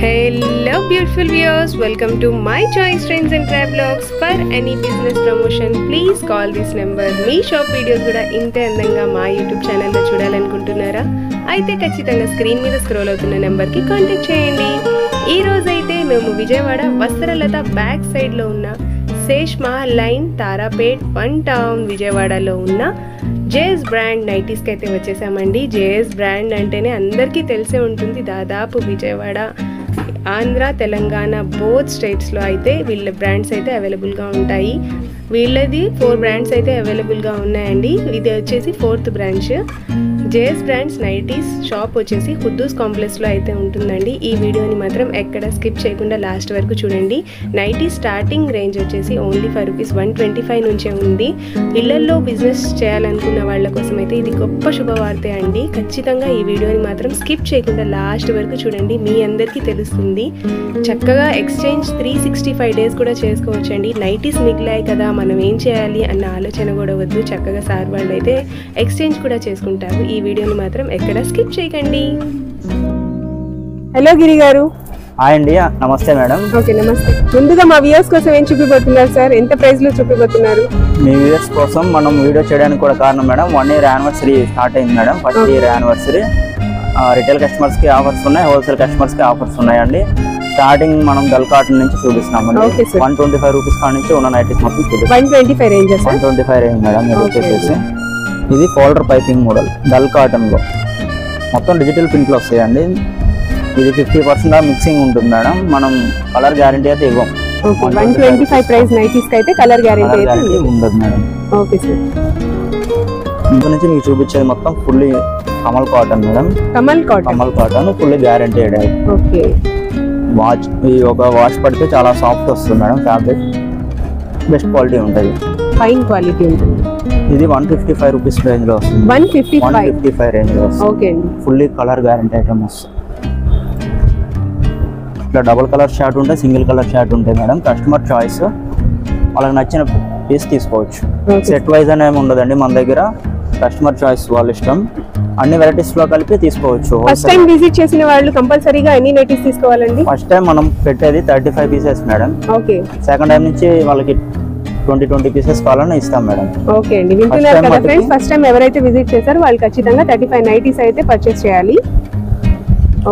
Hello beautiful viewers, welcome to my choice trends and travelogues. For any business promotion please call this number. Me shop videos కూడా ఇంతే అందంగా మా YouTube ఛానల్లో చూడాలనుకుంటున్నారా? అయితే ఖచ్చితంగా screen మీద స్క్రోల్ అవుతున్న నెంబర్కి కాంటాక్ట్ చేయండి. ఈ రోజైతే మేము విజయవాడ వస్త్రలత బ్యాక్ సైడ్లో ఉన్న శేష్ మహల్ లైన్ తారాపేట్ 1 టౌన్ విజయవాడలో ఉన్న జేఎస్ బ్రాండ్ నైటీస్కి అయితే వచ్చేసామండి. జేఎస్ బ్రాండ్ అంటేనే అందరికీ తెలిసే ఉంటుంది. దాదాపు విజయవాడ, ఆంధ్ర, తెలంగాణ బోత్ స్టేట్స్లో అయితే వీళ్ళ బ్రాండ్స్ అయితే అవైలబుల్గా ఉంటాయి. వీళ్ళది 4 బ్రాండ్స్ అయితే అవైలబుల్గా ఉన్నాయండి. ఇది వచ్చేసి 4th branch. JS brands nighties shop వచ్చేసి ఖుద్దూస్ కాంప్లెక్స్లో అయితే ఉంటుందండి. ఈ వీడియోని మాత్రం ఎక్కడ స్కిప్ చేయకుండా లాస్ట్ వరకు చూడండి. నైటీ స్టార్టింగ్ రేంజ్ వచ్చేసి ఓన్లీ ₹125 నుంచే ఉంది. ఇళ్లల్లో బిజినెస్ చేయాలనుకున్న వాళ్ళ కోసం అయితే ఇది గొప్ప శుభవార్తే అండి. ఖచ్చితంగా ఈ వీడియోని మాత్రం స్కిప్ చేయకుండా లాస్ట్ వరకు చూడండి. మీ అందరికీ తెలుస్తుంది. చక్కగా ఎక్స్చేంజ్ 365 డేస్ కూడా చేసుకోవచ్చండి. నైటీస్ మిగిలాయి కదా, మనం ఏం చేయాలి అన్న ఆలోచన కూడా వద్దు. చక్కగా సార్ వాళ్ళు అయితే ఎక్స్చేంజ్ కూడా చేసుకుంటారు. ఈ వీడియోని మాత్రం ఎక్కడ స్కిప్ చేయకండి. హలో గిరి గారు. హాయ్ అండి, నమస్తే మేడం. ఓకే, నమస్తే. ముందుగా మా వ్యూవర్స్ కోసం ఏం చూపిపోతున్నారు సార్? ఎంత ప్రైస్ లో చూపిపోతున్నారు? మీ వ్యూవర్స్ కోసం మనం వీడియో చేయడానికి కూడా కారణం మేడం, 1 year యానివర్సరీ స్టార్ట్ అయింది madam. First year anniversary. Retail customers కి ఆఫర్స్ ఉన్నాయి, హోల్సేల్ కస్టమర్స్ కి ఆఫర్స్ ఉన్నాయండి. స్టార్టింగ్ మనం డల్ కాటన్ నుంచి చూపిస్తున్నాం. ₹125 కాడ నుంచి ఉన్న నైటీస్ మొత్తం చూపిస్తాం. 125 రేంజ్ సార్? 125 range madam. మీరు వచ్చేసి ఇది folder piping model dull cotton లో మొత్తం డిజిటల్ ప్రింట్లు వస్తాయండి. ఇది 50% మిక్సింగ్ ఉంటుంది మేడం. మనం కలర్ గ్యారంటీ అయితే ఇవ్వం. 125 ప్రైస్ నైటీస్ కి అయితే కలర్ గ్యారంటీ ఉండదు మేడం. Okay sir. ఇంత నుంచి మీకు చూపించేది మొత్తం fully Kamal cotton madam. Kamal cotton fully guarantee. Okay. Wash ఒక వాష్ పడితే చాలా సాఫ్ట్ వస్తుంది మేడం. ఫ్యాబ్రిక్ బెస్ట్ క్వాలిటీ ఉంటుంది, ఫైన్ క్వాలిటీ ఉంటుంది. ఇది ₹155 రేంజ్ లో వస్తుంది. 155 రేంజ్ లో వస్తుంది. ఓకే అండి. ఫుల్లీ కలర్ గ్యారంటీ ఐటమ్ వస్తుంది. ఇట్లా డబుల్ కలర్ షర్ట్ ఉంటాయి, సింగిల్ కలర్ షర్ట్ ఉంటాయి మేడం. కస్టమర్ చాయిస్, వాళ్ళకి నచ్చిన పీస్ తీసుకోవచ్చు. సెట్ వైజ్ అని ఏమి ఉండదండి మన దగ్గర. కస్టమర్ చాయిస్ వాళ్ళ ఇష్టం. అన్ని వెరైటీస్ లో కలిపి తీసుకోవచ్చు. ఫస్ట్ టైం విజిట్ చేసిన వాళ్ళు కంపల్సరీగా ఎన్ని నైటీస్ తీసుకోవాలండి? ఫస్ట్ టైం మనం పెట్టేది 35 pieces madam. Okay. Second time నుంచి వాళ్ళకి 20 పీసెస్ కావాలని ఇస్తాం మేడం. ఓకే అండి, వింటున్నారు కదా ఫ్రెండ్స్. ఫస్ట్ టైం ఎవరైతే విజిట్ చేశారో వాళ్ళు ఖచ్చితంగా 35 నైటీస్ అయితే పర్చేస్ చేయాలి.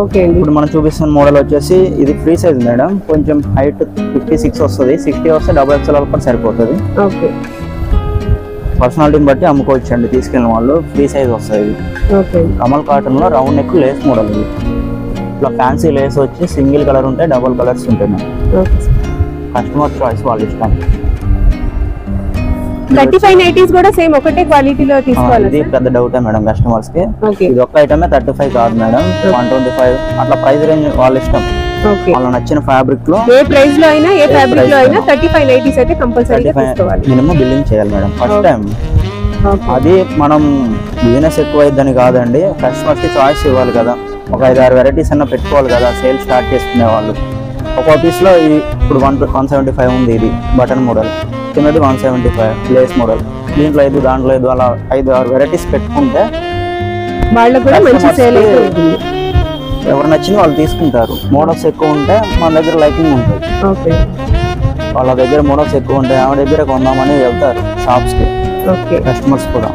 ఓకే అండి. ఇప్పుడు మనం చూపిస్తున్న మోడల్ వచ్చేసి ఇది ఫ్రీ సైజ్ మేడం. కొంచెం హైట్ 56 వస్తుంది. 60 వస్తే XXL కూడా సరిపోతుంది. ఓకే. పర్సనాలిటీని బట్టి అమ్ముకోవచ్చు అండి. తీసుకెళ్ళిన వాళ్ళు ఫ్రీ సైజ్ వస్తుంది. ఓకే. కమల్ కాటన్ లో రౌండ్ నెక్ లేస్ మోడల్. ఇది ఇట్లా ఫ్యాన్సీ లేస్ వచ్చి సింగిల్ కలర్ ఉంటాయి, డబుల్ కలర్స్ ఉంటాయి మేడం. కస్టమర్ చాయిస్ వాళ్ళ ఇష్టం. 35 నైటీస్ కూడా సేమ్ ఒకటే క్వాలిటీలో తీసుకోవాలి. ఇది పెద్ద డౌటే మేడం కస్టమర్స్ కి. ఇది ఒక్క ఐటమే 35 కాదు మేడం, 125 అట్లా ప్రైస్ రేంజ్ వాళ్ళ ఇష్టం. వాళ్ళ నచ్చిన ఫ్యాబ్రిక్ లో ఏ ప్రైస్ లో అయినా, ఏ ఫ్యాబ్రిక్ లో అయినా 35 నైటీస్ అయితే కంపల్సరీగా తీసుకోవాలి. మినిమం బిల్లింగ్ చేయాలి మేడం ఫస్ట్ టైం. అది మనం బిజినెస్ ఎక్కువ అయిద్దని కాదండి, కస్టమర్స్ కి చాయిస్ ఇవ్వాలి కదా. ఒక 5-6 వెరైటీస్ అన్న పెట్టుకోవాలి కదా సేల్ స్టార్ట్ చేసుకునే వాళ్ళు. ఒక పీస్ లో ఇప్పుడు 175 ఉంది. ఇది బటన్ మోడల్, చిన్నది 175 లేస్ మోడల్. దీంట్లో 5, దాంట్లో 5, అలా 5-6 వెరైటీస్ పెట్టుకుంటే వాళ్ళకు కూడా మంచి సేల్ అవుతుంది. ఎవరు నచ్చిన వాళ్ళు తీసుకుంటారు. మోడల్స్ ఎక్కువ ఉంటే మన దగ్గర లైకింగ్ ఉంటుంది. ఓకే. వాళ్ళ దగ్గర మోడల్స్ ఎక్కువ ఉంటాయి, ఆమె దగ్గర కొందామని వెళ్తారు షాప్స్ కి కస్టమర్స్ కూడా.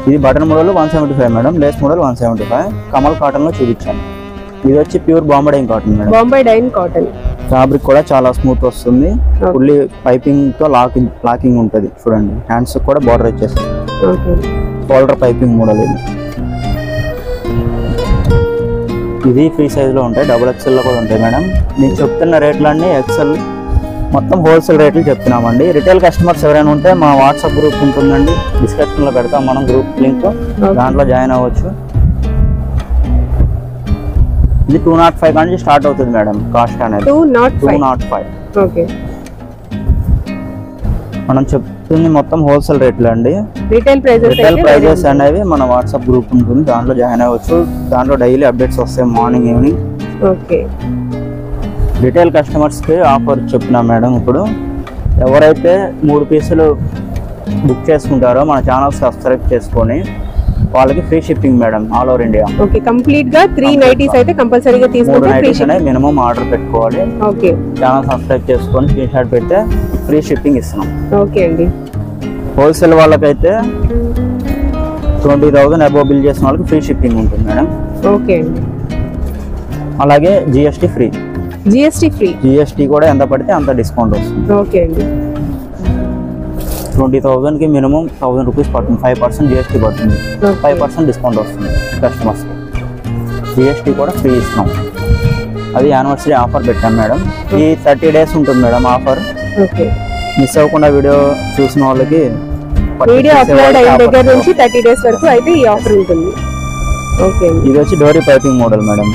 ఇది button model 175 madam. Lace model 175. Kamal cotton లో చూపించాను. ఇది వచ్చి pure Bombay Dyeing cotton madam. Bombay Dyeing cotton. Fabric కూడా చాలా స్మూత్ వస్తుంది. ఫుల్లీ పైపింగ్ తో లాకింగ్ ఉంటుంది. చూడండి హ్యాండ్స్ కూడా బార్డర్ వచ్చేస్తుంది. Folder piping model. ఇది ఫ్రీ సైజ్ లో ఉంటాయి, XXL లో కూడా ఉంటాయి మేడం. నేను చెప్తున్న రేట్లన్నీ XL మొత్తం హోల్సేల్ రేట్లు చెప్తున్నామండి. రిటైల్ కస్టమర్స్ ఎవరైనా ఉంటే మా వాట్సాప్ గ్రూప్ ఉంటుందండి, డిస్క్రిప్షన్ లో పెడతాం మనం గ్రూప్ లింక్, దాంట్లో జాయిన్ అవ్వచ్చు. ఇది 205 నుంచి స్టార్ట్ అవుతుంది మేడం కాస్ట్ అనేది. 205. ఓకే. మనం చెప్తుంది మొత్తం హోల్సేల్ రేట్లు అండి. రిటైల్ ప్రైజెస్ అనేవి మన వాట్సాప్ గ్రూప్ ఉంటుంది, దాంట్లో జాయిన్ అవ్వచ్చు. దాంట్లో డైలీ అప్డేట్స్ వస్తాయి morning evening. Okay. Retail customers కి ఆఫర్ చెప్తున్నా మేడం. ఇప్పుడు ఎవరైతే 3 పీసులు బుక్ చేసుకుంటారో మన ఛానల్ సబ్స్క్రైబ్ చేసుకొని వాళ్ళకి free shipping madam all over India. Okay, complete గా 3 నైటీస్ అయితే కంపల్సరీగా తీసుకుంటే 3 నైటీస్ అనేది మినిమం ఆర్డర్ పెట్టుకోవాలి. ఓకే, ఛానల్ సబ్స్క్రైబ్ చేసుకొని స్క్రీన్ షాట్ పెడితే ఫ్రీ షిప్పింగ్ ఇస్తున్నాం. ఓకే అండి. హోల్సేల్ వాళ్ళకైతే 20,000 అబోవ్ బిల్ చేసిన వాళ్ళకి ఫ్రీ షిప్పింగ్ ఉంటుంది మేడం. ఓకే అండి. అలాగే GST free. GST free. GST కూడా ఎంత పడితే అంత డిస్కౌంట్ వస్తుంది. ఓకే అండి. 20,000 కి మినిమం 1000 రూపీస్ పడుతుంది. 5% జిఎస్టీ పడుతుంది. 5% డిస్కౌంట్ వస్తుంది కస్టమర్స్. జిఎస్టీ కూడా ఫ్రీ ఇస్తున్నాం. అది యానివర్సరీ ఆఫర్ పెట్టాం మేడం. ఈ 30 days ఉంటుంది మేడం ఆఫర్. ఓకే, మిస్ అవ్వకుండా వీడియో చూసిన వాళ్ళకి వీడియో అప్లోడ్ అయిన దగ్గర నుంచి 30 days వరకు అయితే ఈ ఆఫర్ ఉంటుంది. ఓకే, ఇది వచ్చి డోరీ పైపింగ్ మోడల్ మేడం.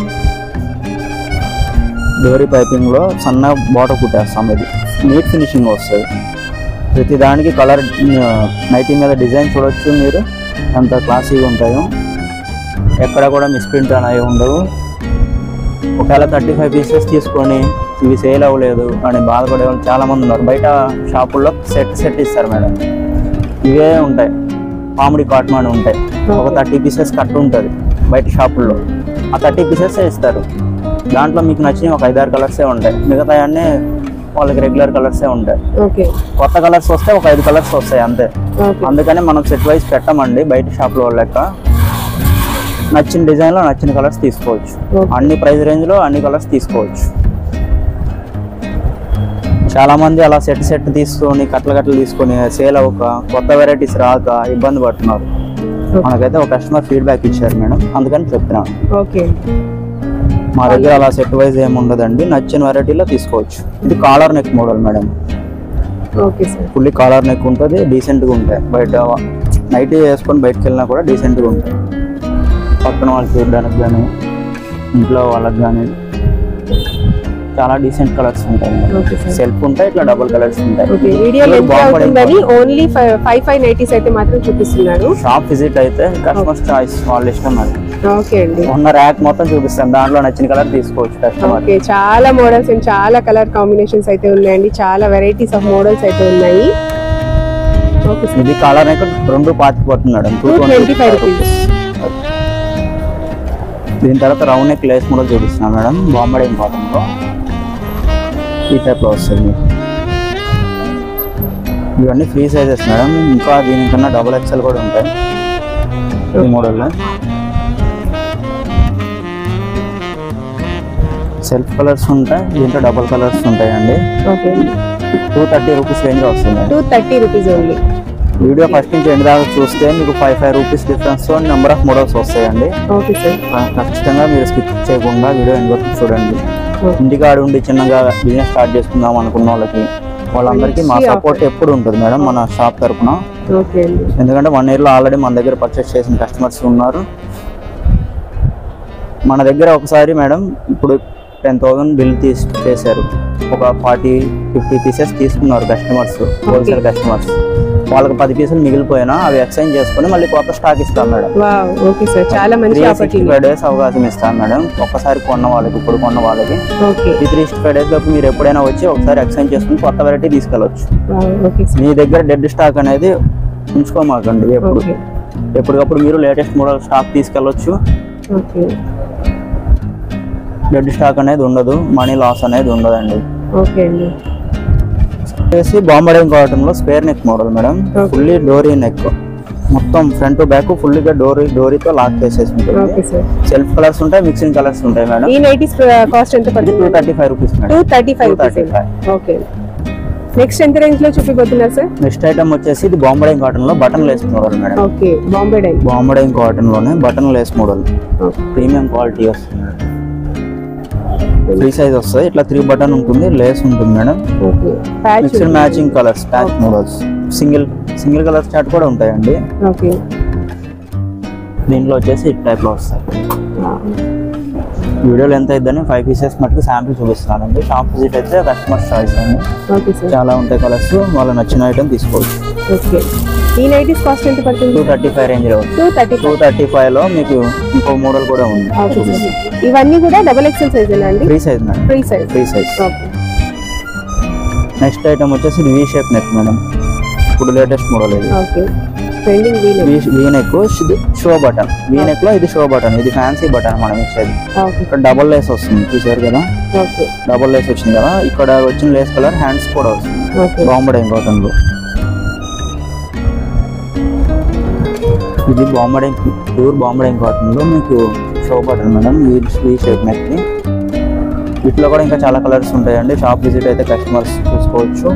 డోరీ పైపింగ్ లో సన్న బాటర్ కుట్టేస్తాం. ఇది నీట్ ఫినిషింగ్ వస్తుంది. ప్రతి దానికి కలర్ నైటీ మీద డిజైన్ చూడొచ్చు మీరు, అంత క్లాసీగా ఉంటాయో. ఎక్కడ కూడా మిస్ప్రింట్ అనేవి ఉండవు. ఒకవేళ 35 pieces తీసుకొని ఇవి సేల్ అవ్వలేదు అని బాధపడే వాళ్ళు చాలా మంది ఉన్నారు. బయట షాపుల్లో సెట్ ఇస్తారు మేడం. ఇవే ఉంటాయి, కామెడీ కాటన్ అని ఉంటాయి. ఒక 30 pieces కట్ ఉంటుంది బయట షాపుల్లో. ఆ 30 pieces ఇస్తారు. దాంట్లో మీకు నచ్చిన ఒక 5-6 కలర్సే ఉంటాయి. మిగతా అన్నీ వాళ్ళకి రెగ్యులర్ కలర్సే ఉంటాయి. కొత్త కలర్స్ వస్తే ఒక 5 కలర్స్ వస్తాయి అంతే. అందుకని మనం సెట్ వైజ్ పెట్టమండి బయట షాప్లో లెక్క. నచ్చిన డిజైన్లో నచ్చిన కలర్స్ తీసుకోవచ్చు. అన్ని ప్రైస్ రేంజ్లో అన్ని కలర్స్ తీసుకోవచ్చు. చాలా మంది అలా సెట్ తీసుకొని కట్టలు తీసుకొని సేల్ అవ్వక కొత్త వెరైటీస్ రాక ఇబ్బంది పడుతున్నారు. మనకైతే ఒక కస్టమర్ ఫీడ్బ్యాక్ ఇచ్చారు మేడం, అందుకని చెప్తున్నాను. మా దగ్గర అలా సెట్ వైజ్ ఏమి ఉండదండి, నచ్చిన వెరైటీలో తీసుకోవచ్చు. ఇది collar neck model madam. Fully collar neck ఉంటుంది, డీసెంట్గా ఉంటాయి. బయట నైట్ వేసుకొని బయటకు వెళ్ళినా కూడా డీసెంట్గా ఉంటాయి. పక్కన వాళ్ళు చూడడానికి కానీ ఇంట్లో వాళ్ళకి కానీ చాలా డీసెంట్ కలర్స్ ఉంటాయి. సెల్ఫ్ ఉంటాయి, ఇట్లా డబుల్ కలర్స్ ఉంటాయి. ఓన్లీ 5 నైటీస్ అయితే మాత్రం చూపిస్తున్నారు. షాప్ విజిట్ అయితే కస్టమర్ చాయిస్, వాళ్ళ ఇష్టం అది. ఓకే అండి. ఉన్న ర్యాక్ మొత్తం చూపిస్తాను, దాంట్లో నచ్చిన కలర్ తీసుకోవచ్చు కస్టమర్. ఓకే, చాలా మోడల్స్ అండ్ చాలా కలర్ కాంబినేషన్స్ అయితే ఉన్నాయండి. చాలా వెరైటీస్ ఆఫ్ మోడల్స్ అయితే ఉన్నాయి. ఇది కలర్ అయితే 2.25 పడుతుంది మేడం, 225 రూపీస్. దీని తర్వాత రౌండ్ నెక్ లేస్ మోడల్ చూపిస్తున్నాను మేడం. బాంబే కాటన్ లో ఈ టైప్ లో వస్తుంది. ఇవన్నీ ఫ్రీ సైజెస్ మేడం. ఇంకా దీనికన్నా XXL కూడా ఉంటాయి ఈ మోడల్లో. సెల్ఫ్ కలర్స్ ఉంటాయి, దీంట్లో డబుల్ కలర్స్ ఉంటాయండి. 230 రూపీస్ రేంజ్ లో వస్తుంది. 230 రూపీస్ ఓన్లీ. వీడియో ఫస్ట్ నుంచి ఎండ్ దాకా చూస్తే మీకు 5 రూపీస్ డిఫరెన్స్ తో నెంబర్ ఆఫ్ మోడల్స్ వస్తాయండి. ఖచ్చితంగా మీరు స్కిప్ చేయకుండా వీడియో ఎండ్ వరకు చూడండి. ఇంటికాడ ఉండి చిన్నగా బిజినెస్ స్టార్ట్ చేసుకుందాం అనుకున్న వాళ్ళందరికీ మా సపోర్ట్ ఎప్పుడు ఉంటుంది మేడం మన షాప్ తరఫున. ఎందుకంటే 1 year లో ఆల్రెడీ మన దగ్గర పర్చేస్ చేసిన కస్టమర్స్ ఉన్నారు. మన దగ్గర ఒకసారి మేడం ఇప్పుడు 10,000 బిల్ చేశారు. ఒక 40-50 pieces తీసుకున్నారు కస్టమర్స్, హోల్సేల్ కస్టమర్స్. వాళ్ళకి 10 పీసులు మిగిలిపోయినా అవి ఎక్స్చేంజ్ చేసుకుని మళ్ళీ కొత్త స్టాక్ ఇస్తాం మేడం. ఓకే సార్, చాలా మంచి ఆపర్చునిటీ. 365 days అవకాశం ఇస్తాం మేడం. ఒక్కసారి కొన్న వాళ్ళకి, ఇప్పుడు కొన్న వాళ్ళకి 365 days లోపు మీరు ఎప్పుడైనా వచ్చి ఒకసారి ఎక్స్చేంజ్ చేసుకుని కొత్త వెరైటీ తీసుకెళ్ళవచ్చు. మీ దగ్గర డెడ్ స్టాక్ అనేది ఉంచుకోమాకండి. ఎప్పటికప్పుడు మీరు లేటెస్ట్ మోడల్ స్టాక్ తీసుకెళ్ళవచ్చు. డెడ్ స్టాక్ అనేది ఉండదు, మనీ లాస్ అనేది ఉండదండి. బాంబే కాటన్ లో square neck model madam. Fully డోరీ నెక్, మొత్తం ఫ్రంట్ బ్యాక్ ఫుల్లీగా డోరీతో లాక్ చేసేసి ఉంటుంది. సెల్ఫ్ కలర్స్ ఉంటాయి, మిక్సింగ్ కలర్స్ ఉంటాయి మేడం. ఈ నైటీస్ కాస్ట్ ఎంత పడుతుంది? 235 రూపీస్ మేడం. 235. ఓకే, నెక్స్ట్ ఎంత రేంజ్ లో చూపిపోతున్నారు సార్? నెక్స్ట్ ఐటమ్ వచ్చేసి ఇది బాంబే కాటన్ లో button lace model madam. Okay, Bombay cotton లోనే button lace model, premium quality వస్తుంది. ఫ్రీ సైజ్ వస్తుంది. ఇట్లా 3 బటన్ ఉంటుంది, లేస్ ఉంటుంది madam. Mixed matching colours, patch models, single colour chart కూడా ఉంటాయండి. దీంట్లో వచ్చేసి ఈ టైప్ లో వస్తాయి. వీడియోలో ఎంత అయిద్దని 5 pieces మటుకు శాంపిల్ చూపిస్తున్నానండి. షాప్ విజిట్ అయితే కస్టమర్ చాయిస్ అండి. చాలా ఉంటాయి కలర్స్, వాళ్ళ నచ్చిన ఐటమ్ తీసుకోవచ్చు. ఈ నైటీస్ కాస్ట్ ఎంత పడుతుంది? 235 రేంజ్ లో. 235 లో మీకు ఇంకో మోడల్ కూడా ఉంది. ఇవన్నీ కూడా XXL సైజ్ అండి. Free size madam. Free size. Next item వచ్చేసి వి షేప్ నెక్ మేడం. ఇప్పుడు లేటెస్ట్ మోడల్ ఇది. Trending V neck show button. V neck లో ఇది షో బటన్, ఇది ఫ్యాన్సీ బటన్ మనం ఇచ్చేది. ఇక్కడ డబుల్ లేస్ వస్తుంది చూసారు కదా, డబుల్ లేస్ వచ్చింది కదా. ఇక్కడ వచ్చిన లేస్ కలర్ హ్యాండ్స్ కూడా వస్తుంది బాంబడే కాటన్ లో. ఇది బాంబడే ప్యూర్ బాంబడే కాటన్ లో మీకు షో బటన్ మేడం. ఈ షేప్ నెక్ ని. వీటిలో కూడా ఇంకా చాలా కలర్స్ ఉంటాయండి. షాప్ విజిట్ అయితే కస్టమర్స్ చూసుకోవచ్చు.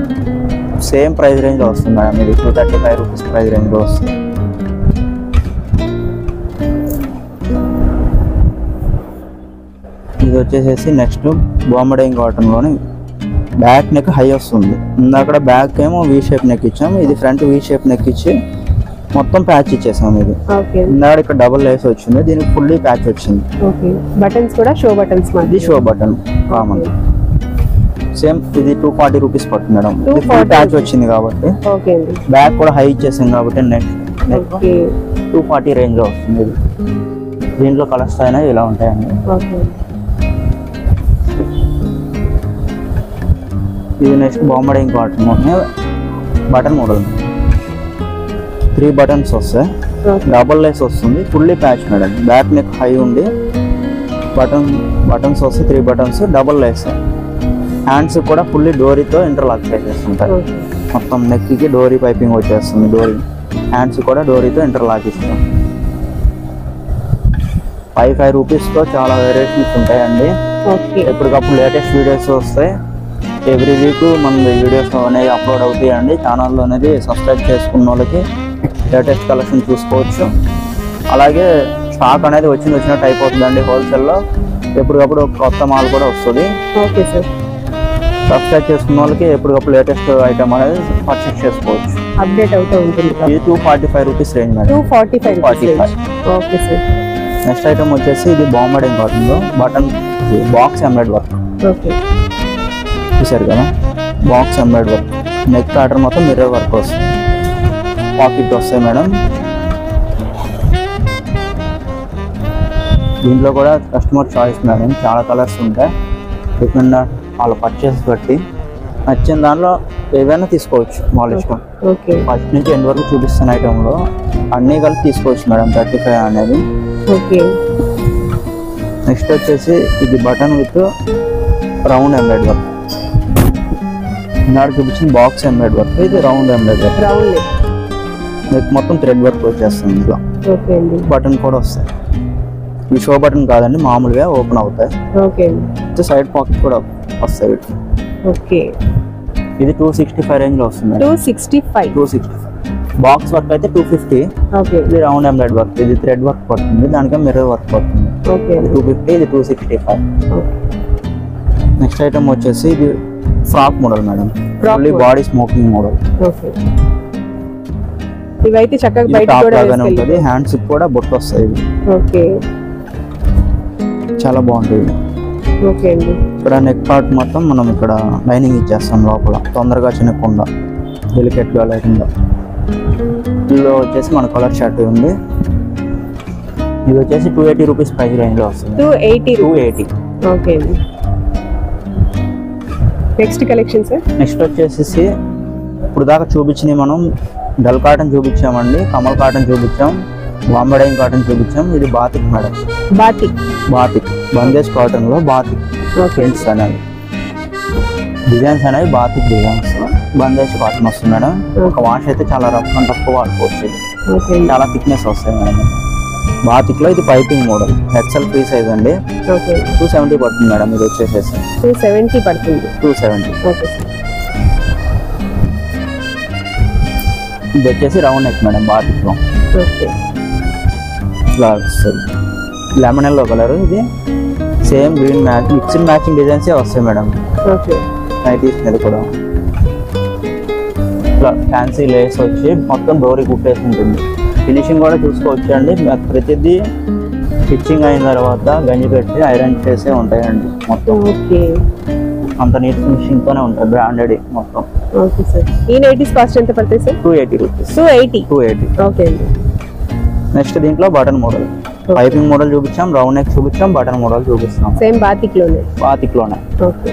సేమ్ ప్రైస్ రేంజ్ లో వస్తుంది మేడం. ఇది 235 రూపీస్ ప్రైస్ రేంజ్ లో వస్తుంది. ఇది వచ్చేసేసి నెక్స్ట్ బాంబడే కాటన్ లోని బ్యాక్ నెక్ హై వస్తుంది. ఇందాక బ్యాక్ ఏమో వీ షేప్ నెక్ ఇచ్చాము, ఇది ఫ్రంట్ వీ షేప్ నెక్ ఇచ్చి మొత్తం ప్యాచ్ ఇచ్చేసాం. ఇది ఇందాక ఇక్కడ డబుల్ లేస్ వచ్చింది, దీనికి ఫుల్లీ ప్యాచ్ వచ్చింది. బటన్స్ కూడా షో బటన్స్. ఇది షో బటన్ కామన్. సేమ్ ఇది 240 రూపీస్ పడుతుంది మేడం. ఇది ఫుల్ ప్యాచ్ వచ్చింది కాబట్టి. బ్యాక్ కూడా హై ఇచ్చేసాం కాబట్టి నెక్ 240 రేంజ్ లో వస్తుంది. ఇది దీంట్లో కలర్స్ అయినా ఇలా ఉంటాయండి. ఇది next Bombay cotton button model. 3 buttons వస్తాయి, డబుల్ లేస్ వస్తుంది, fully patch madam. Back neck high ఉండి బటన్స్ వస్తాయి, 3 బటన్స్, డబుల్ లేస్. హ్యాండ్స్ కూడా ఫుల్లీ డోరీతో ఇంటర్లాక్ చేసేస్తుంటాయి. మొత్తం నెక్ కి డోరీ పైపింగ్ వచ్చేస్తుంది. డోరీ హ్యాండ్స్ కూడా డోరీతో ఇంటర్లాక్ ఇస్తాం. 5 రూపీస్తో చాలా వెరైటీస్ ఉంటాయండి. ఎప్పటికప్పుడు లేటెస్ట్ వీడియోస్ వస్తాయి. ఎవ్రీ వీక్ మన వీడియోస్ అనేవి అప్లోడ్ అవుతాయండి. ఛానల్లో అనేది సబ్స్క్రైబ్ చేసుకున్న వాళ్ళకి లేటెస్ట్ కలెక్షన్ చూసుకోవచ్చు. అలాగే స్టాక్ అనేది వచ్చినట్టు అయిపోతుందండి. హోల్సేల్లో ఎప్పటికప్పుడు కొత్త మాల్ కూడా వస్తుంది. Okay sir. సబ్స్క్రైబ్ చేసుకున్న వాళ్ళకి ఎప్పటికప్పుడు లేటెస్ట్ ఐటమ్ అనేది పర్చేస్ చేసుకోవచ్చు. అప్డేట్ అవుతూ ఉంటుంది. ఇది 245 rupees range madam. 245. Okay sir. Next item వచ్చేసి ఇది బాంబడే కాటన్ లో బటన్ బాక్స్ ఎంబ్రాయిడ్ వర్క్. ఓకే చూసారు కదా, బాక్స్ ఎంబ్రాయిడ్ వర్క్. నెక్ ప్యాటర్న్ మొత్తం మిర్రర్ వర్క్ వస్తుంది. పాకెట్ వస్తాయి మేడం. దీంట్లో కూడా కస్టమర్ చాయిస్ మేడం. చాలా కలర్స్ ఉంటాయి. డిపెండ్ వాళ్ళ పర్చేస్ బట్టి నచ్చిన దాంట్లో ఏవైనా తీసుకోవచ్చు. వాళ్ళ ఇష్టం. ఫస్ట్ నుంచి ఎండ్ వరకు చూపిస్తున్న ఐటెంలో అన్నీ కలిపి తీసుకోవచ్చు మేడం. 35 అనేది. నెక్స్ట్ వచ్చేసి ఇది బటన్ విత్ రౌండ్ ఎంబ్రాయిడ్ వర్క్. నాకు చూపించింది బాక్స్ ఎంబ్రాయిడ్ వర్క్, ఇది రౌండ్ ఎంబ్రాయిడ్ వర్క్. నెక్ మొత్తం థ్రెడ్ వర్క్ వచ్చేస్తుంది. ఇంట్లో బటన్ కూడా వస్తాయి. ఈ షో బటన్ కాదండి, మామూలుగా ఓపెన్ అవుతాయి. సైడ్ పాకెట్ కూడా వస్తాయి. ఇది 265 రేంజ్ లో వస్తుంది. 265 బాక్స్ వర్క్ అయితే 250. ఇది రౌండ్ ఎంబ్రాయిడ్ వర్క్, ఇది థ్రెడ్ వర్క్ పడుతుంది, దానికే మిర్రర్ వర్క్ పడుతుంది. 250, ఇది 265. నెక్స్ట్ ఐటమ్ వచ్చేసి ఇది frock model madam. Body smoking model. ఇవైతే చక్కగా బయట కూడా ఉంటుంది. హ్యాండ్స్ కూడా బొట్టు వస్తాయి. చాలా బాగుంటుంది. ఇక్కడ నెక్ పార్ట్ మొత్తం మనం ఇక్కడ లైనింగ్ ఇచ్చేస్తాం లోపల, తొందరగా చిన్నకుండా డెలికేట్ గా లేకుండా. ఇందులో వచ్చేసి మన కలర్ షర్ట్ ఉంది. ఇది వచ్చేసి 280 రూపీస్ ప్రైస్ రేంజ్ లో వస్తుంది. 280. Okay. Next collection sir. Next వచ్చేసి ఇప్పుడు దాకా చూపించినవి మనం డల్ కాటన్ చూపించామండి, కమల్ కాటన్ చూపించాం, బాంబడే కాటన్ చూపించాం. ఇది batik madam. Batik bandhej cotton లో బాతిక్ ప్రింట్స్ అనేవి డిజైన్స్ అనేవి బాతిక్ డిజైన్స్. బందేజ్ కాటన్ వస్తుంది మేడం. ఒక వాష్ అయితే చాలా రఫ్ అండ్ టఫ్ వాడుకోవచ్చు. చాలా థిక్నెస్ వస్తాయి మేడం. బాతిక్ లో ఇది piping model. Excel free size అండి. 270 పడుతుంది మేడం. ఇది వచ్చేసేసి 270 పడుతుంది. 270. ఇది వచ్చేసి రౌండ్ నెక్ మేడం. బాతిక్ లో ఇట్లా వస్తుంది. Lemon yellow colour. ఇది same green mixed matching designs వస్తాయి మేడం. నైటీస్ మీద కూడా ఇట్లా ఫ్యాన్సీ లేస్ వచ్చి మొత్తం డోరీ కుట్టేసి ఉంటుంది. ఫినిషింగ్ కూడా చూసుకోవచ్చు అండి. ప్రతిదీ స్టిచ్చింగ్ అయిన తర్వాత గంజి పెట్టి ఐరన్ చేసే ఉంటాయండి. మొత్తం అంత నీట్ ఫినిషింగ్ తోనే ఉంటాయి. బ్రాండెడ్ మొత్తం. ఈ నైటీస్ కాస్ట్ ఎంత పడతాయి సార్? 280 రూపీస్. 280. ఓకే అండి. నెక్స్ట్ దీంట్లో బటన్ మోడల్. పైపింగ్ మోడల్ చూపించాం, రౌండ్ నెక్ చూపించాం, బటన్ మోడల్ చూపిస్తాం. సేమ్ బాతిక్ లోనే. Okay.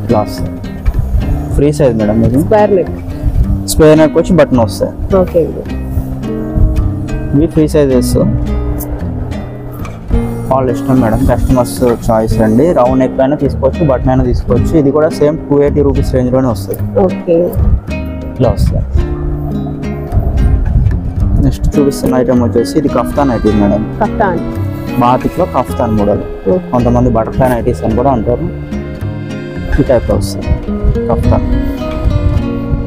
Glass free size madam. ఇది స్క్వేర్ నెక్ వచ్చి బటన్ వస్తాయి. ఓకే. ఇవి ఫ్రీ సైజెస్, వాళ్ళ ఇష్టం మేడం, కస్టమర్స్ చాయిస్ అండి. రౌండ్ నెక్ అయినా తీసుకోవచ్చు, బటన్ అయినా తీసుకోవచ్చు. ఇది కూడా సేమ్ 280 రూపీస్ రేంజ్లోనే వస్తుంది. ఓకే, ఇలా వస్తుంది. నెక్స్ట్ చూపిస్తున్న ఐటమ్ వచ్చేసి ఇది కఫ్తాన్ నైటీ మేడం. కఫ్తాన్ బాతిక్లో కఫ్తాన్ మోడల్, కొంతమంది బటర్ఫ్లై నైటీస్ అని కూడా అంటారు. ఈ టైప్లో వస్తుంది కఫ్తాన్.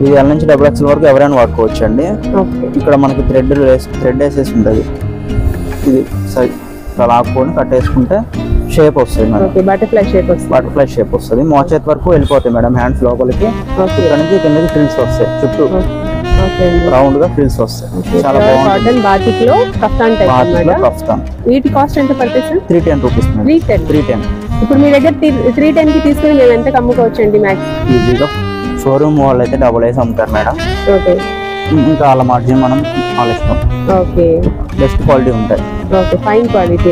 ఇది L నుంచి XXL వరకు ఎవరైనా వాడుకోవచ్చు అండి. ఇక్కడ మనకి థ్రెడ్ వేసేసి ఉంటుంది. ఇది సైజ్ అలా ఆపుకొని కట్టేసుకుంటే షేప్ వస్తుంది మేడం, బటర్ఫ్లై షేప్ వస్తుంది. మోచేతి వరకు వెళ్ళిపోతాయి మేడం హ్యాండ్స్ లోపలికి. ఇక్కడ నుంచి కిందకి ఫ్రిల్స్ వస్తాయి, చుట్టూ రౌండ్ గా ఫ్రిల్స్ వస్తాయి. చాలా బాగుంటుంది. బాతిక్లో కఫ్తాన్ టైప్ అన్నమాట. కఫ్తాన్ వీటి కాస్ట్ ఎంత పడుతుంది సార్? 310 rupees madam. 310. ఇప్పుడు మీ దగ్గర 310 కి తీసుకొని మేము ఎంత అమ్ముకోవచ్చు అండి మ్యాక్స్? ఈజీగా షోరూమ్ వాళ్ళు అయితే డబుల్ వేసి అమ్ముతారు మేడం. ఓకే, ఇంకా వాళ్ళ మార్జిన్ మనం వాళ్ళ ఇష్టం. ఓకే, బెస్ట్ క్వాలిటీ ఉంటాయి. Okay, fine quality,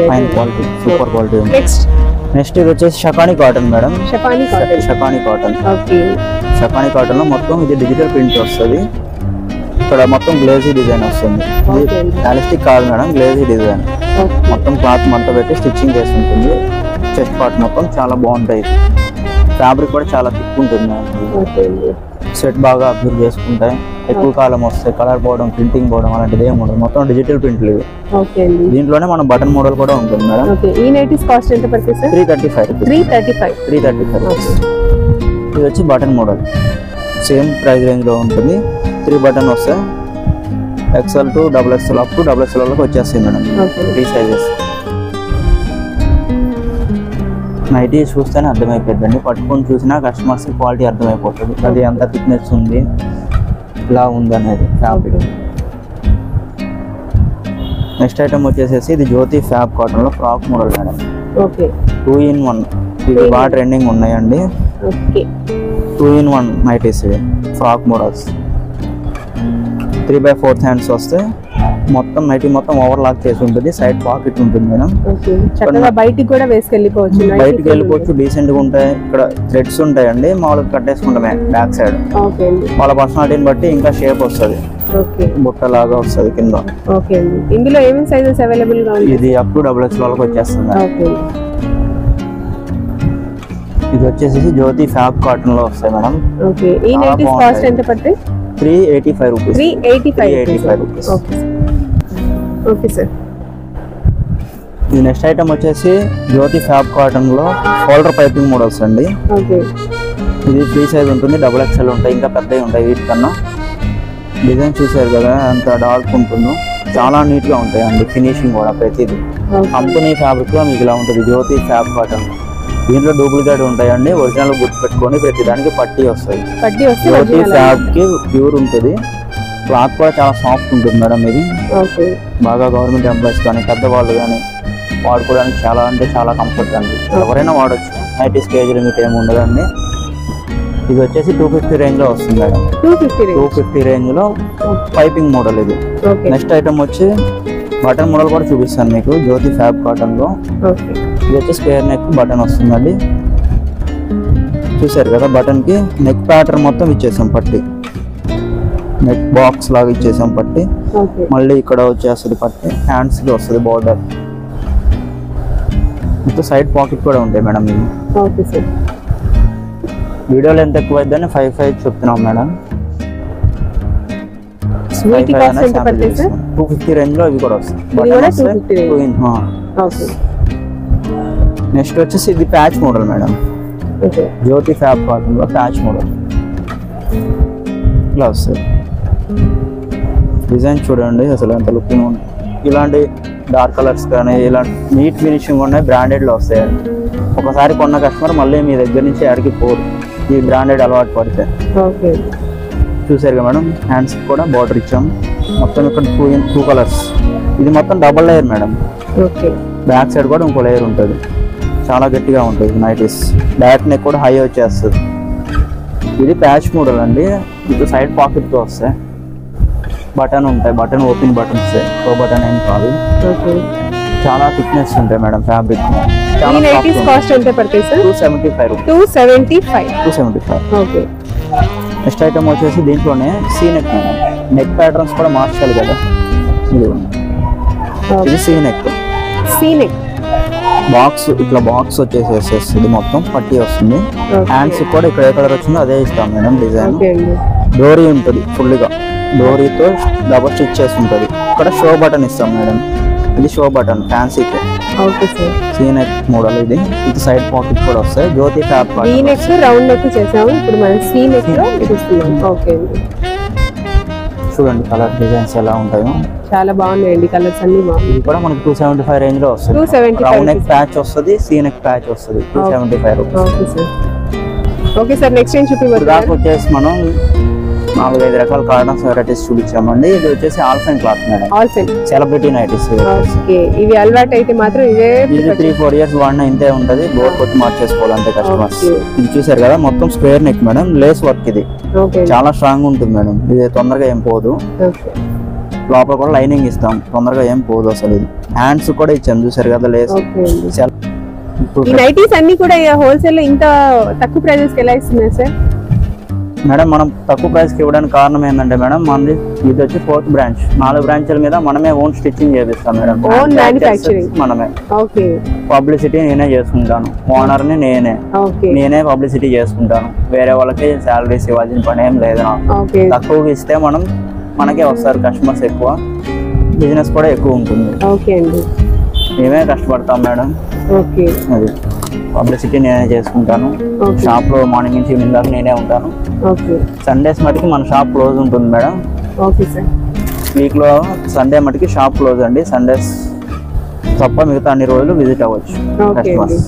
super quality ఉంటాయి. నెక్స్ట్ ఇది వచ్చేసి షకానీ కాటన్ మేడం. షకానీ కాటన్. ఓకే, షకానీ కాటన్ లో మొత్తం ఇది డిజిటల్ ప్రింట్ వస్తుంది. ఇక్కడ మొత్తం గ్లేజీ డిజైన్ వస్తుంది. ఇది రియలిస్టిక్ కాదు మేడం, గ్లేజీ డిజైన్. మొత్తం క్లాత్ మంట పెట్టి స్టిచ్చింగ్ చేసి ఉంటుంది. చెస్ట్ పార్ట్ మొత్తం చాలా బాగుంటాయి. ఫ్యాబ్రిక్ కూడా చాలా థిక్ ఉంటుంది మేడం. సెట్ బాగా అబ్జర్వ్ చేసుకుంటాయి. ఎక్కువ కాలం వస్తాయి. కలర్ పోవడం, ప్రింటింగ్ పోవడం అలాంటిది ఏమి ఉండదు. మొత్తం డిజిటల్ ప్రింట్లు ఇవి. దీంట్లోనే మన బటన్ మోడల్ కూడా ఉంటుంది మేడం. ఈ నైటీస్ కాస్ట్ ఎంత పడుతుంది సార్? 335. ఇది వచ్చి button model, same price range లో ఉంటుంది. 3 బటన్ వస్తాయి. XL to XXL up to XXL వరకు వచ్చేస్తాయి మేడం. 3 సైజెస్. నైటీ చూస్తేనే అర్థమైపోతుందండి, పట్టుకొని చూసినా కస్టమర్స్ క్వాలిటీ అర్థమైపోతుంది. అది ఎంత థిక్నెస్ ఉంది, ఇలా ఉంది అనేది ఫ్యాబ్రిక్. నెక్స్ట్ ఐటమ్ వచ్చేసేసి ఇది జ్యోతి ఫ్యాబ్ కాటన్ లో ఫ్రాక్ మోడల్ మేడం. 2 in 1. ఇవి బాగా ట్రెండింగ్ ఉన్నాయండి. 2 in 1 నైటీస్ ఇవి ఫ్రాక్ మోడల్స్. 3/4 హ్యాండ్స్ వస్తే మొత్తం నైటీ మొత్తం ఓవర్లాక్ చేసి ఉంటుంది. సైడ్ పాకెట్ ఉంటుంది మేడం. బయటికి కూడా వెళ్ళిపోవచ్చు. డీసెంట్ గా ఉంటాయి. ఇక్కడ థ్రెడ్స్ ఉంటాయండి, మామూలుగా కట్టేసుకుంటామే బ్యాక్ సైడ్. వాళ్ళ పర్సనాలిటీని బట్టి ఇంకా షేప్ వస్తుంది, బుట్ట లాగా వస్తుంది కింద. ఇందులో ఏమేమి సైజెస్ అవైలబుల్ గా ఉంది? ఇది అప్ టు XXL వరకు వచ్చేస్తుంది. ఇది వచ్చేసి జ్యోతి ఫ్యాబ్ కాటన్ లో వస్తాయి మేడం. ఈ నైటీస్ కాస్ట్ ఎంత పడుతుంది? 385 రూపీస్. 385 రూపీస్. Okay sir. ఈ నెక్స్ట్ ఐటమ్ వచ్చేసి జ్యోతి ఫ్యాబ్ కాటన్ లో షోల్డర్ పైపింగ్ మోడల్స్ అండి. ఇది ఫ్రీ సైజ్ ఉంటుంది, XXL ఉంటాయి, ఇంకా పెద్దవి ఉంటాయి వీటికన్నా. డిజైన్ చూసారు కదా అంత డార్క్ ఉంటుందో, చాలా నీట్ గా ఉంటాయి అండి. ఫినిషింగ్ కూడా ప్రతిదీ కంపెనీ ఫ్యాబ్రిక్ లో మీకు ఇలా ఉంటుంది. జ్యోతి ఫ్యాబ్ కాటన్ దీంట్లో డూప్లికేట్ ఉంటాయండి, ఒరిజినల్ గుర్తు పెట్టుకొని ప్రతి దానికి పట్టీ వస్తాయి. జ్యోతి ఫ్యాబ్ కి ప్యూర్ ఉంటుంది. క్లాత్ కూడా చాలా సాఫ్ట్ ఉంటుంది మేడం. ఇది బాగా గవర్నమెంట్ ఎంప్లాయీస్ కానీ పెద్దవాళ్ళు కానీ వాడుకోవడానికి చాలా అంటే చాలా కంఫర్ట్ అండి. ఎవరైనా వాడచ్చు. నైటీస్ కేజీ లిమిట్ ఏమి ఉండదండి. ఇది వచ్చేసి 250 రేంజ్ లో వస్తుంది మేడం. 250 రేంజ్ లో పైపింగ్ మోడల్ ఇది. నెక్స్ట్ ఐటమ్ వచ్చి బటన్ మోడల్ కూడా చూపిస్తాను మీకు. జ్యోతి ఫ్యాబ్ కాటన్ లో ఇది వచ్చి స్క్వేర్ నెక్ బటన్ వస్తుందండి. చూసారు కదా బటన్ కి నెక్ ప్యాటర్న్ మొత్తం ఇచ్చేసాం పట్టి, నెక్ బాక్స్ లాగా ఇచ్చేసాం పట్టి. మళ్ళీ ఇక్కడ వచ్చేస్తుంది పట్టి, హ్యాండ్స్ కి వస్తుంది బోర్డర్. మొత్తం సైడ్ పాకెట్ కూడా ఉంటాయి మేడం. ఇవి వీడియోలో ఎంత ఎక్కువ అయిద్దని 5 చెప్తున్నాం మేడం. 250 రేంజ్ లో ఇవి కూడా వస్తాయి. నెక్స్ట్ వచ్చేసి ఇది ప్యాచ్ మోడల్ మేడం. జ్యోతి ఫ్యాబ్ కాటన్ లో ప్యాచ్ మోడల్ ఇలా వస్తుంది. డిజైన్ చూడండి అసలు ఎంత లుకింగ్ ఉంది. ఇలాంటి డార్క్ కలర్స్ కానీ ఇలాంటి నీట్ ఫినిషింగ్ ఉన్నాయి, బ్రాండెడ్ లో వస్తాయండి. ఒకసారి కొన్న కస్టమర్ మళ్ళీ మీ దగ్గర నుంచి అడిగి పోరు, ఈ బ్రాండెడ్ అలవాటు పడితే. చూసారుగా మేడం, హ్యాండ్స్ కూడా బార్డర్ ఇచ్చాం. మొత్తం ఇక్కడ 2 కలర్స్. ఇది మొత్తం double layer madam. Back side కూడా ఇంకో లేయర్ ఉంటుంది. చాలా గట్టిగా ఉంటుంది నైటీస్. బ్యాక్ నెక్ కూడా హై వచ్చేస్తుంది. ఇది ప్యాచ్ మోడల్ అండి. ఇది సైడ్ పాకెట్ తో వస్తాయి. బటన్ ఉంటాయి, బటన్ ఓపెన్ బటన్ వస్తాయి, ఓ బటన్ ఏం కాదు. చాలా థిక్నెస్ ఉంటాయి మేడం ఫ్యాబ్రిక్. కాస్ట్ ఎంత పడుతుంది సార్? 275. నెక్స్ట్ ఐటమ్ వచ్చేసి దీంట్లోనే C neck madam. Neck patterns కూడా మార్చాలి కదా. ఇది ఇది సీ నెక్. బాక్స్ ఇట్లా బాక్స్ వచ్చేసేస్తుంది, మొత్తం పట్టి వస్తుంది. హ్యాండ్స్ కూడా ఇక్కడ ఏ కలర్ వచ్చిందో అదే ఇస్తాం మేడం డిజైన్. డోరీ ఉంటుంది ఫుల్ గా, డోరీతో డబల్ స్టిచ్ చేసి ఉంటుంది. ఇక్కడ షో బటన్ ఇస్తాం మేడం, ఇది షో బటన్ ఫ్యాన్సీకి. సీ నెక్ మోడల్ ఇది. ఇది సైడ్ పాకెట్ కూడా వస్తాయి. జ్యోతి ఫ్యాబ్ రౌండ్ నెక్ చేసాము, ఇప్పుడు మనం సీ నెక్ లో ఇస్తున్నాం. ఓకే అండి, చూడండి కలర్ డిజైన్స్ ఎలా ఉంటాయో చాలా బాగున్నాయండి, కలర్స్ అన్ని బాగున్నాయి. ఇది కూడా మనకి 275 రేంజ్ లో వస్తుంది. 275 రౌండ్ నెక్ ప్యాచ్ వస్తుంది, సీ నెక్ ప్యాచ్ వస్తుంది. 275 rupees. Okay sir. Okay sir, next ఏం చూపిస్తారు? దాకా వచ్చేసి మనం 4-5 రకాల కార్టన్స్ వెరైటీస్ చూపించామండి. ఇది వచ్చేసి alpine cloth madam, alpine celebrity nighties. Okay, ఇవి అలవాటు అయితే మాత్రం ఇవే 3-4 ఇయర్స్ వాడినా ఇంతే ఉంటది, బోర్ కొట్టి మార్చేసుకోవాలంటే కస్టమర్స్. ఇది చూసారు కదా, మొత్తం square neck madam, lace work. ఇది చాలా స్ట్రాంగ్ ఉంటుంది మేడం, ఇది తొందరగా ఏం పోదు. లోపల కూడా లైనింగ్ ఇస్తాం, తొందరగా ఏం పోదు అసలు. ఇది హ్యాండ్స్ కూడా ఇచ్చాం, చూసారు కదా లేస్. నైటీస్ అన్ని కూడా హోల్సేల్ లో ఇంత తక్కువ ప్రైజెస్ కి ఎలా ఇస్తున్నారు సార్? మేడం మనం తక్కువ ప్రైస్ కి ఇవ్వడానికి కారణం ఏంటంటే మేడం, మనది ఇది వచ్చి 4th బ్రాంచ్. 4 బ్రాంచ్ల మీద మనమే ఓన్ స్టిచ్చింగ్ చేపిస్తాం మేడం, ఓన్ మ్యానుఫ్యాక్చరింగ్ మనమే. ఓకే, పబ్లిసిటీ నేనే చేసుకుంటాను, ఓనర్ ని నేనే పబ్లిసిటీ చేసుకుంటాను. వేరే వాళ్ళకి శాలరీస్ ఇవ్వాల్సిన పని ఏం లేదు నాకు. తక్కువగా ఇస్తే మనకే వస్తారు కస్టమర్స్, ఎక్కువ బిజినెస్ కూడా ఎక్కువ ఉంటుంది. ఓకే అండి, మేమే కష్టపడతాం మేడం. ఓకే, అది పబ్లిసిటీ నేనే చేసుకుంటాను. షాప్ లో మార్నింగ్ నుంచి ఈవినింగ్ దాకా నేనే ఉంటాను. సండేస్ మటుకి మన షాప్ క్లోజ్ ఉంటుంది మేడం. వీక్ లో సండే మటుకి షాప్ క్లోజ్ అండి. సండేస్ తప్ప మిగతా అన్ని రోజులు విజిట్ అవ్వచ్చు కస్టమర్స్.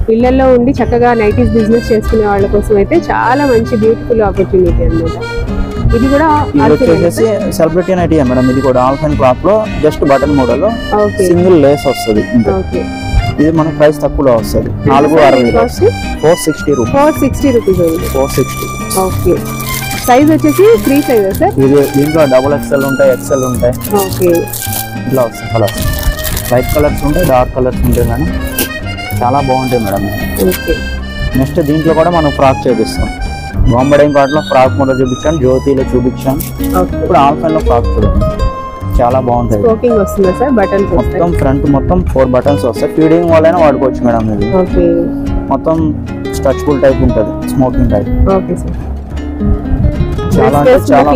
పిల్లల్లో ఉండి చక్కగా నైటీస్ బిజినెస్ చేసుకునే వాళ్ళ కోసం అయితే చాలా మంచి బ్యూటిఫుల్ ఆపర్చునిటీ అన్నమాట. ఇది కూడా వచ్చేసి సెలబ్రిటీ నైటీ మేడం. ఇది కూడా ఆల్ఫైన్ క్లాత్ లో జస్ట్ బటన్ మోడల్ లో సింగిల్ లేస్ వస్తుంది. ఇది మన ప్రైస్ తక్కువలో వస్తుంది, 460. 460 రూపీస్. 460. ఓకే, సైజ్ వచ్చేసి 3 సైజ్ సార్. ఇది దీంట్లో XXL ఉంటాయి, XL ఉంటాయి. ఓకే, ఇట్లా వస్తాయి కలర్స్. లైట్ కలర్స్ ఉంటాయి, డార్క్ కలర్స్ ఉంటాయి మేడం. చాలా బాగుంటాయి మేడం. ఓకే, నెక్స్ట్ దీంట్లో కూడా మనం ఫ్రాక్ చేపిస్తాం. బాంబే కార్ట్లో ఫ్రాక్ మోడల్ చూపించాను, జ్యోతిలో చూపించాను. ఇప్పుడు ఆల్ఫైన్ లో ఫ్రాక్ చూడండి, చాలా బాగుంటుంది. మొత్తం ఫ్రంట్ మొత్తం 4 బటన్స్ వస్తాయి. ఫీడింగ్ వాళ్ళైనా వాడుకోవచ్చు మేడం. ఇది మొత్తం స్ట్రెచబుల్ టైప్ ఉంటుంది, స్మోకింగ్ టైప్. చాలా అంటే చాలా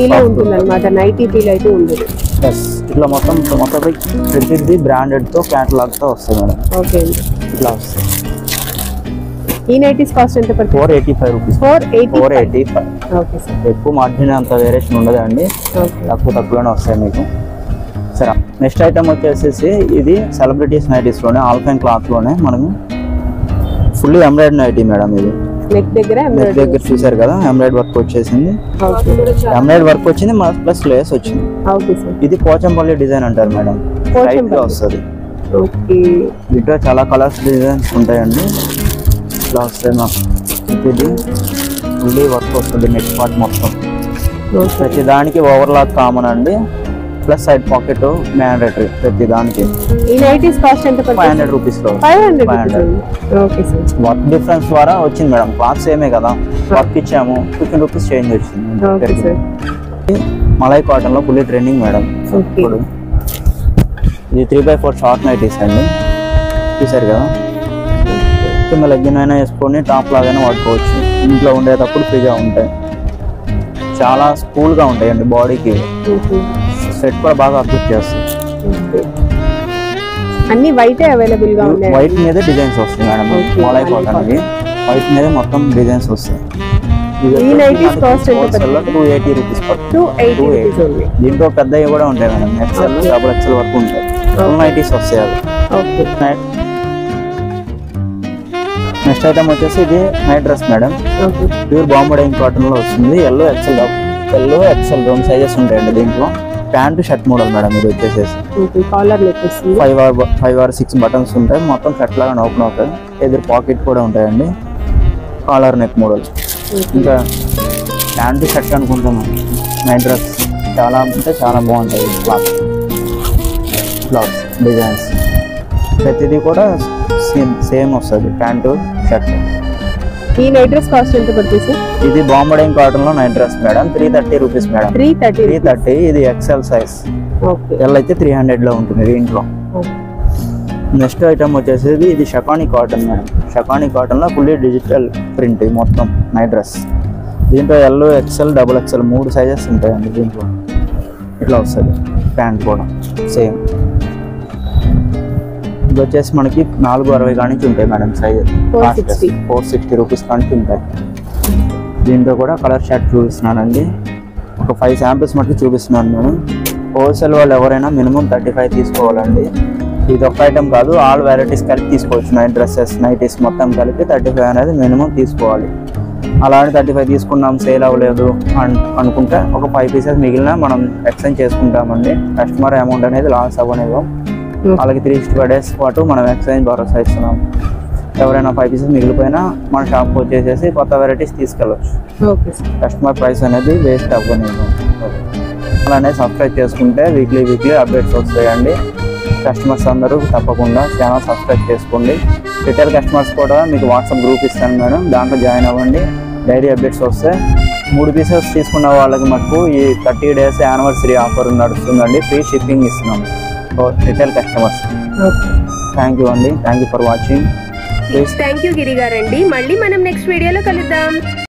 ఇట్లా మొత్తం ప్రతిదీ బ్రాండెడ్ తో క్యాటలాగ్ తో వస్తుంది మేడం. ఇట్లా వస్తుంది. ఈ నైటీస్ కాస్ట్ ఎంత పడుతుంది? 485 రూపీస్. 485. ఓకే సార్, ఎక్కువ మార్జిన్ అంత వేరియేషన్ ఉండదండి, తక్కువలోనే వస్తాయి మీకు. సరే, నెక్స్ట్ ఐటమ్ వచ్చేసి ఇది సెలబ్రిటీస్ నైటీస్ లోనే ఆల్ఫైన్ క్లాత్ లోనే మనము ఫుల్లీ ఎంబ్రాయిడరీ నైటీ మేడం. ఇది నెక్ దగ్గర చూసారు కదా, ఎంబ్రాయిడరీ వర్క్ వచ్చేసింది. ఎంబ్రాయిడరీ వర్క్ వచ్చింది ప్లస్ లేస్ వచ్చింది. ఇది పోచంపల్లి డిజైన్ అంటారు మేడం, వస్తుంది. దీంట్లో చాలా కలర్స్ డిజైన్స్ ఉంటాయండి. ఇట్లా వస్తాయి మాకు. ఇది ఫుల్లీ వర్క్ వస్తుంది, నెక్ పార్ట్ మొత్తం. ప్రతి దానికి ఓవర్లాక్ కామన్ అండి, ప్లస్ సైడ్ పాకెట్ మ్యాండేటరీ ప్రతి దానికి. ఈ నైటీస్ కాస్ట్ ఎంత పడుతుంది? 500 రూపీస్ లో. 500. ఓకే సార్, వర్క్ డిఫరెన్స్ ద్వారా వచ్చింది మేడం. క్లాత్ సేమే కదా, వర్క్ ఇచ్చాము, 15 రూపీస్ చేంజ్ వచ్చింది. మలై కాటన్ లో ఫుల్లీ ట్రెండింగ్ మేడం. ఇప్పుడు ఇది 3x4 షార్ట్ నైటీస్ అండి, చూసారు కదా. కింద లెగ్గిన్ అయినా వేసుకొని టాప్ లాగానే వాడుకోవచ్చు. ఇంట్లో ఉండేటప్పుడు ఫ్రీగా ఉంటాయి, చాలా కూల్ గా ఉంటాయండి బాడీకి. సెట్ కూడా బాగా అప్డేట్ చేస్తుంది. అన్ని వైట్ అవైలబుల్ గా ఉన్నాయి. వైట్ మీద డిజైన్స్ వస్తాయి మేడం. మలై కాటన్ ఇది వైట్ మీద మొత్తం డిజైన్స్ వస్తాయి. ఈ నైటీస్ కాస్ట్ ఎంత? 280 రూపీస్. 280. దీంట్లో పెద్దవి కూడా ఉంటాయి మేడం, XL, XXL వరకు ఉంటాయి. 2 నైటీస్ వస్తాయి అవి. నెక్స్ట్ ఐటమ్ వచ్చేసి ఇది night dress madam. Pure Bombay cotton లో వస్తుంది. ఎల్లో XL 2 సైజెస్ ఉంటాయండి దీంట్లో. Pant shirt model madam. ఇది వచ్చేసేసి 5 or 6 బటన్స్ ఉంటాయి, మొత్తం షర్ట్ లాగా ఓపెన్ అవుతుంది. ఎదురు పాకెట్ కూడా ఉంటాయండి. Collar neck model. ఇంకా ప్యాంట్ షర్ట్ అనుకుంటాము. నైట్ డ్రెస్ చాలా అంటే చాలా బాగుంటాయి. క్లాత్ డిజైన్స్ ప్రతిదీ కూడా సేమ్ వస్తుంది, ప్యాంటు షర్ట్. ఈ నైట్ డ్రెస్ కాస్ట్ ఎంత పడుతుంది? ఇది బాంబే కాటన్ లో night dress madam. 330 rupees madam. 330. ఇది XL సైజ్. ఎల్ అయితే 300లో ఉంటుంది దీంట్లో. నెక్స్ట్ ఐటమ్ వచ్చేసి ఇది షకానీ కాటన్ మేడం. షకానీ కాటన్లో ఫుల్లీ డిజిటల్ ప్రింట్ మొత్తం నైట్ డ్రెస్. దీంట్లో L, XL, double XL 3 sizes ఉంటాయండి దీంట్లో. ఇట్లా వస్తుంది ప్యాంట్ కూడా సేమ్. ఇది వచ్చేసి మనకి 460 కానించి ఉంటాయి మేడం సైజ్. 460 రూపీస్ కానించి ఉంటాయి. దీంట్లో కూడా కలర్ షర్ట్ చూపిస్తున్నానండి. ఒక 5 శాంపిల్స్ మటుకు చూపిస్తున్నాను నేను. హోల్సేల్ వాళ్ళు ఎవరైనా మినిమం 35 తీసుకోవాలండి. ఇది ఒక ఐటమ్ కాదు, ఆల్ వెరైటీస్ కలిపి తీసుకోవచ్చు. నైట్ డ్రెస్సెస్, నైటీస్ మొత్తం కలిపి 35 అనేది మినిమం తీసుకోవాలి. అలానే 35 తీసుకున్నాం సేల్ అవ్వలేదు అనుకుంటే ఒక 5 పీసెస్ మిగిలిన మనం ఎక్స్చేంజ్ చేసుకుంటామండి. కస్టమర్ అమౌంట్ అనేది లాస్ అవ్వలేదు. వాళ్ళకి 365 days పాటు మనం ఎక్స్చేంజ్ భరోసా ఇస్తున్నాం. ఎవరైనా 5 పీసెస్ మిగిలిపోయినా మన షాప్కి వచ్చేసేసి కొత్త వెరైటీస్ తీసుకెళ్ళచ్చు. కస్టమర్ ప్రైస్ అనేది వేస్ట్ అవ్వలేదు. అలానే సబ్స్క్రైబ్ చేసుకుంటే వీక్లీ అప్డేట్స్ వస్తాయండి. కస్టమర్స్ అందరూ తప్పకుండా ఛానల్ సబ్స్క్రైబ్ చేసుకోండి. రిటైల్ కస్టమర్స్ కూడా మీకు వాట్సాప్ గ్రూప్ ఇస్తాను మేడం, దాంట్లో జాయిన్ అవ్వండి. డైలీ అప్డేట్స్ వస్తే 3 పీసెస్ తీసుకున్న వాళ్ళకి మటుకు ఈ 30 days యానివర్సరీ ఆఫర్ నడుస్తుందండి. ఫ్రీ షిప్పింగ్ ఇస్తున్నాం రిటైల్ కస్టమర్స్. థ్యాంక్ యూ అండి. Thank you for watching. Thank you Giri గారండి. మళ్ళీ మనం నెక్స్ట్ వీడియోలో కలుద్దాం.